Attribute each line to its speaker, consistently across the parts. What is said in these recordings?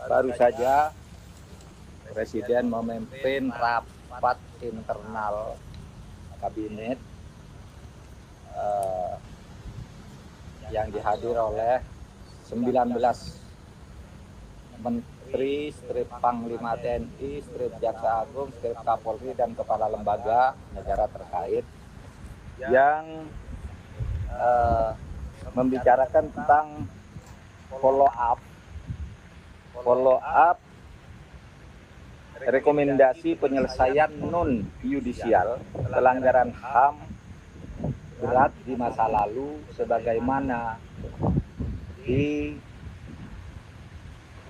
Speaker 1: Baru saja Presiden memimpin rapat internal kabinet yang dihadiri oleh 19 Menteri, Strip Panglima TNI, Strip Jaksa Agung, Strip Kapolri, dan Kepala Lembaga Negara terkait yang membicarakan tentang follow up rekomendasi penyelesaian non-yudisial pelanggaran HAM berat di masa lalu sebagaimana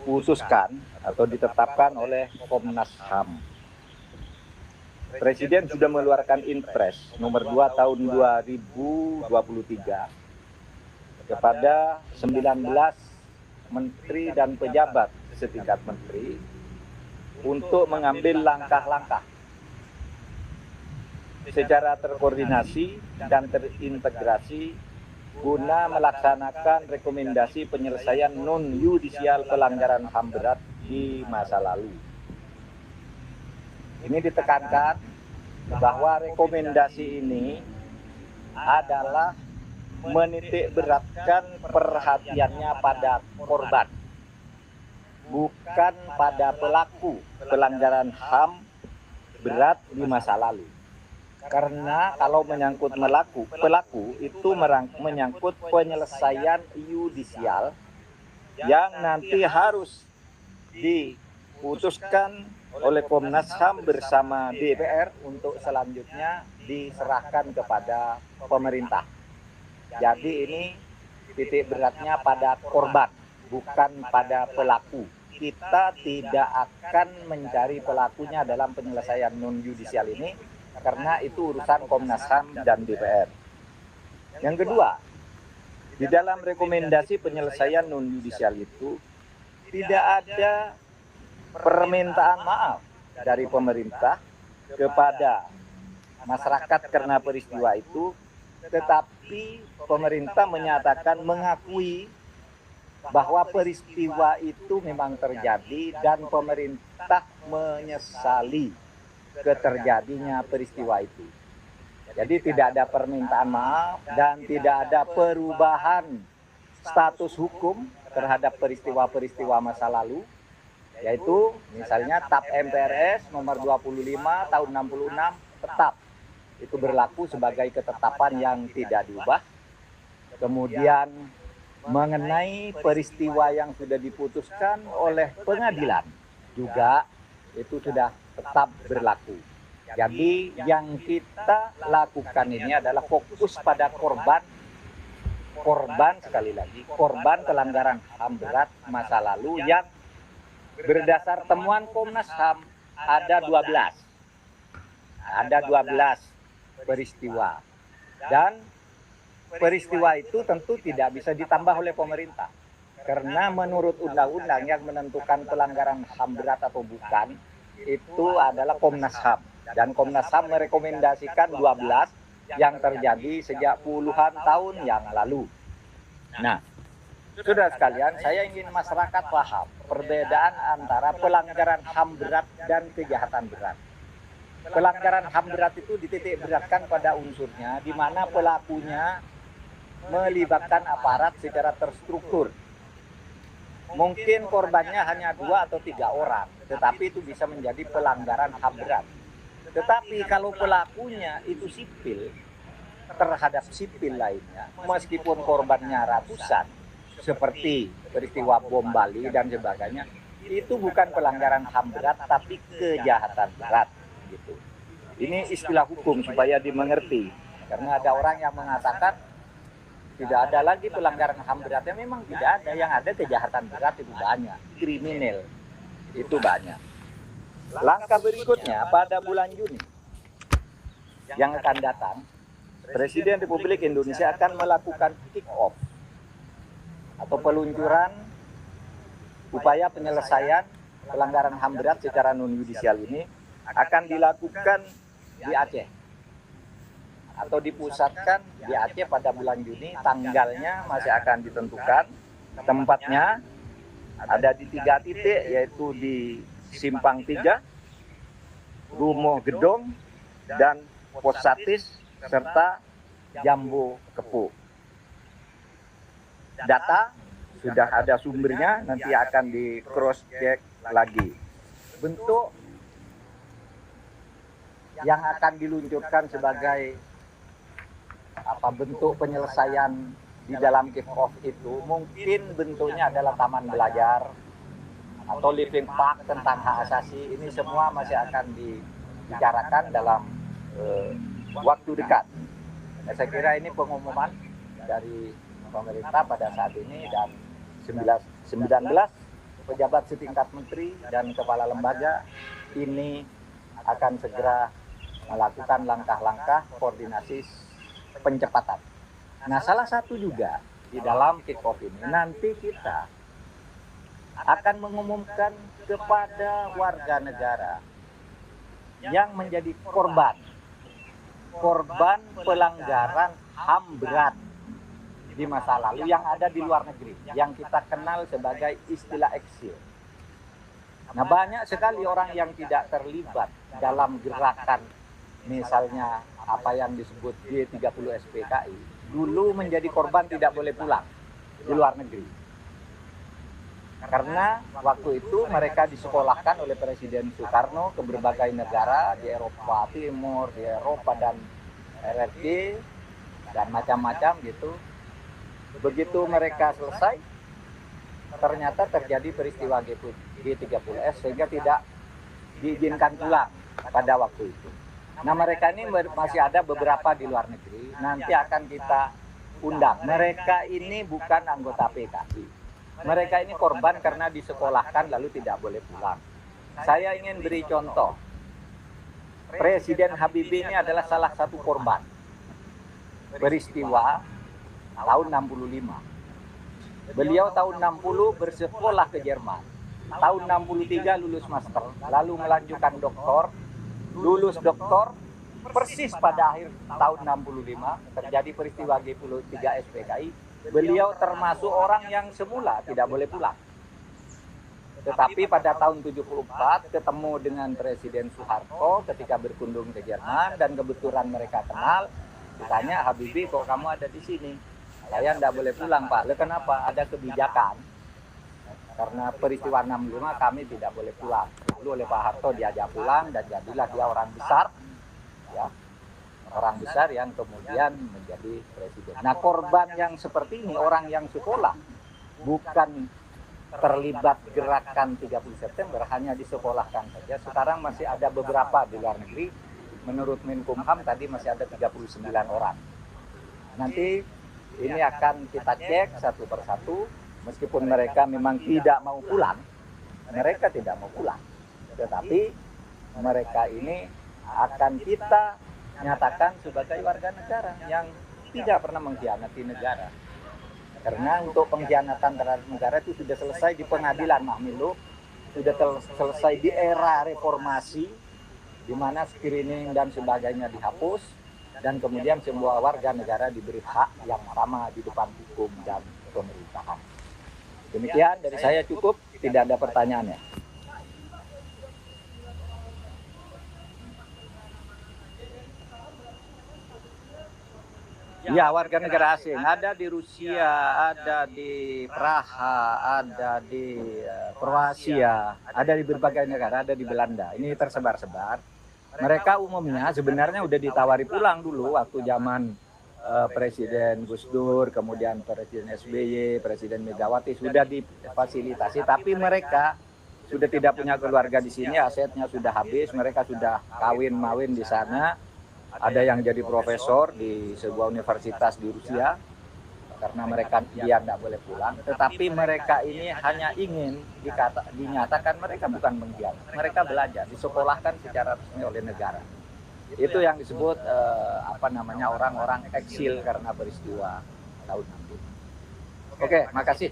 Speaker 1: diputuskan atau ditetapkan oleh Komnas HAM. Presiden sudah mengeluarkan Inpres nomor 2 tahun 2023 kepada 19 menteri dan pejabat setingkat menteri untuk mengambil langkah-langkah secara terkoordinasi dan terintegrasi guna melaksanakan rekomendasi penyelesaian non-yudisial pelanggaran HAM berat di masa lalu. Ini ditekankan bahwa rekomendasi ini adalah menitik beratkan perhatiannya pada korban, bukan pada pelaku pelanggaran HAM berat di masa lalu. Karena kalau menyangkut pelaku itu menyangkut penyelesaian yudisial yang nanti harus diputuskan oleh Komnas HAM bersama DPR untuk selanjutnya diserahkan kepada pemerintah. Jadi ini titik beratnya pada korban, bukan pada pelaku. Kita tidak akan mencari pelakunya dalam penyelesaian non-yudisial ini, karena itu urusan Komnas HAM dan DPR. Yang kedua, di dalam rekomendasi penyelesaian non-yudisial itu tidak ada permintaan maaf dari pemerintah kepada masyarakat karena peristiwa itu, tetapi pemerintah menyatakan mengakui bahwa peristiwa itu memang terjadi dan pemerintah menyesali keterjadinya peristiwa itu. Jadi tidak ada permintaan maaf dan tidak ada perubahan status hukum terhadap peristiwa-peristiwa masa lalu, yaitu misalnya TAP MPRS nomor 25 tahun 66 tetap itu berlaku sebagai ketetapan yang tidak diubah. Kemudian mengenai peristiwa yang sudah diputuskan oleh pengadilan juga itu sudah tetap berlaku. Jadi yang kita lakukan ini adalah fokus pada korban sekali lagi, korban pelanggaran HAM berat masa lalu yang berdasar temuan Komnas HAM ada 12 peristiwa, dan peristiwa itu tentu tidak bisa ditambah oleh pemerintah karena menurut undang-undang yang menentukan pelanggaran HAM berat atau bukan itu adalah Komnas HAM, dan Komnas HAM merekomendasikan 12 yang terjadi sejak puluhan tahun yang lalu. Nah, saudara sekalian, saya ingin masyarakat paham perbedaan antara pelanggaran HAM berat dan kejahatan berat. Pelanggaran HAM berat itu dititik beratkan pada unsurnya di mana pelakunya melibatkan aparat secara terstruktur. Mungkin korbannya hanya 2 atau 3 orang, tetapi itu bisa menjadi pelanggaran HAM berat. Tetapi kalau pelakunya itu sipil terhadap sipil lainnya, meskipun korbannya ratusan, seperti peristiwa bom Bali dan sebagainya, itu bukan pelanggaran HAM berat tapi kejahatan berat. Gitu. Ini istilah hukum supaya dimengerti, karena ada orang yang mengatakan tidak ada lagi pelanggaran HAM beratnya. Memang tidak ada, yang ada kejahatan berat itu banyak, kriminal itu banyak. Langkah berikutnya pada bulan Juni yang akan datang, Presiden Republik Indonesia akan melakukan kick-off atau peluncuran upaya penyelesaian pelanggaran HAM berat secara non-yudisial ini akan dilakukan di Aceh atau dipusatkan di Aceh pada bulan Juni. Tanggalnya masih akan ditentukan, tempatnya ada di 3 titik, yaitu di Simpang 3, Rumo Gedong, dan Pos Satis, serta Jambu Kepu. Data sudah ada sumbernya, nanti akan di cross check lagi. Bentuk yang akan diluncurkan sebagai bentuk penyelesaian di dalam kick off itu mungkin bentuknya adalah taman belajar atau living park tentang hak asasi. Ini semua masih akan dibicarakan dalam waktu dekat. Nah, saya kira ini pengumuman dari pemerintah pada saat ini, dan 19 pejabat setingkat menteri dan kepala lembaga ini akan segera melakukan langkah-langkah koordinasi pencepatan. Nah, salah satu juga di dalam kick off ini nanti kita akan mengumumkan kepada warga negara yang menjadi korban pelanggaran HAM berat di masa lalu yang ada di luar negeri, yang kita kenal sebagai istilah eksil. Nah, banyak sekali orang yang tidak terlibat dalam gerakan, misalnya apa yang disebut G30 SPKI, dulu menjadi korban tidak boleh pulang di luar negeri. Karena waktu itu mereka disekolahkan oleh Presiden Soekarno ke berbagai negara di Eropa Timur, di Eropa dan RRC, dan macam-macam gitu. Begitu mereka selesai, ternyata terjadi peristiwa G30S sehingga tidak diizinkan pulang pada waktu itu. Nah, mereka ini masih ada beberapa di luar negeri, nanti akan kita undang. Mereka ini bukan anggota PKI. Mereka ini korban karena disekolahkan lalu tidak boleh pulang. Saya ingin beri contoh. Presiden Habibie ini adalah salah satu korban peristiwa tahun 65. Beliau tahun 60 bersekolah ke Jerman. Tahun 63 lulus master, lalu melanjutkan doktor. Lulus doktor, persis pada akhir tahun 65 terjadi peristiwa G30 SPKI. Beliau termasuk orang yang semula tidak boleh pulang. Tetapi pada tahun 74 ketemu dengan Presiden Soeharto ketika berkunjung ke Jerman, dan kebetulan mereka kenal. Ditanya, Habibie, kok kamu ada di sini? Saya tidak boleh pulang, Pak. Lalu kenapa? Ada kebijakan. Karena peristiwa 65 kami tidak boleh pulang. Lalu oleh Pak Harto diajak pulang, dan jadilah dia orang besar, ya, orang besar yang kemudian menjadi presiden. Nah, korban yang seperti ini, orang yang sekolah, bukan terlibat gerakan 30 September, hanya disekolahkan saja. Sekarang masih ada beberapa di luar negeri. Menurut Menkumham tadi masih ada 39 orang. Nanti ini akan kita cek satu persatu. Meskipun mereka memang tidak mau pulang, mereka tidak mau pulang. Tetapi mereka ini akan kita nyatakan sebagai warga negara yang tidak pernah mengkhianati negara. Karena untuk pengkhianatan terhadap negara itu sudah selesai di pengadilan Mahmiluk, sudah selesai di era reformasi, di mana screening dan sebagainya dihapus, dan kemudian semua warga negara diberi hak yang sama di depan hukum dan pemerintahan. Demikian dari saya, cukup, tidak ada pertanyaannya. Ya, warga negara asing ada di Rusia, ada di Praha, ada di Kroasia, ada di berbagai negara, ada di Belanda. Ini tersebar-sebar. Mereka umumnya sebenarnya udah ditawari pulang dulu waktu zaman Presiden Gus Dur, kemudian Presiden SBY, Presiden Megawati, sudah difasilitasi, tapi mereka sudah tidak punya keluarga di sini, asetnya sudah habis, mereka sudah kawin-mawin di sana. Ada yang jadi profesor di sebuah universitas di Rusia, karena mereka dia tidak boleh pulang. Tetapi mereka ini hanya ingin dinyatakan mereka bukan mengkhianat, mereka belajar, disekolahkan secara resmi oleh negara. Itu yang disebut orang-orang eksil karena peristiwa tahun 60. Oke, makasih.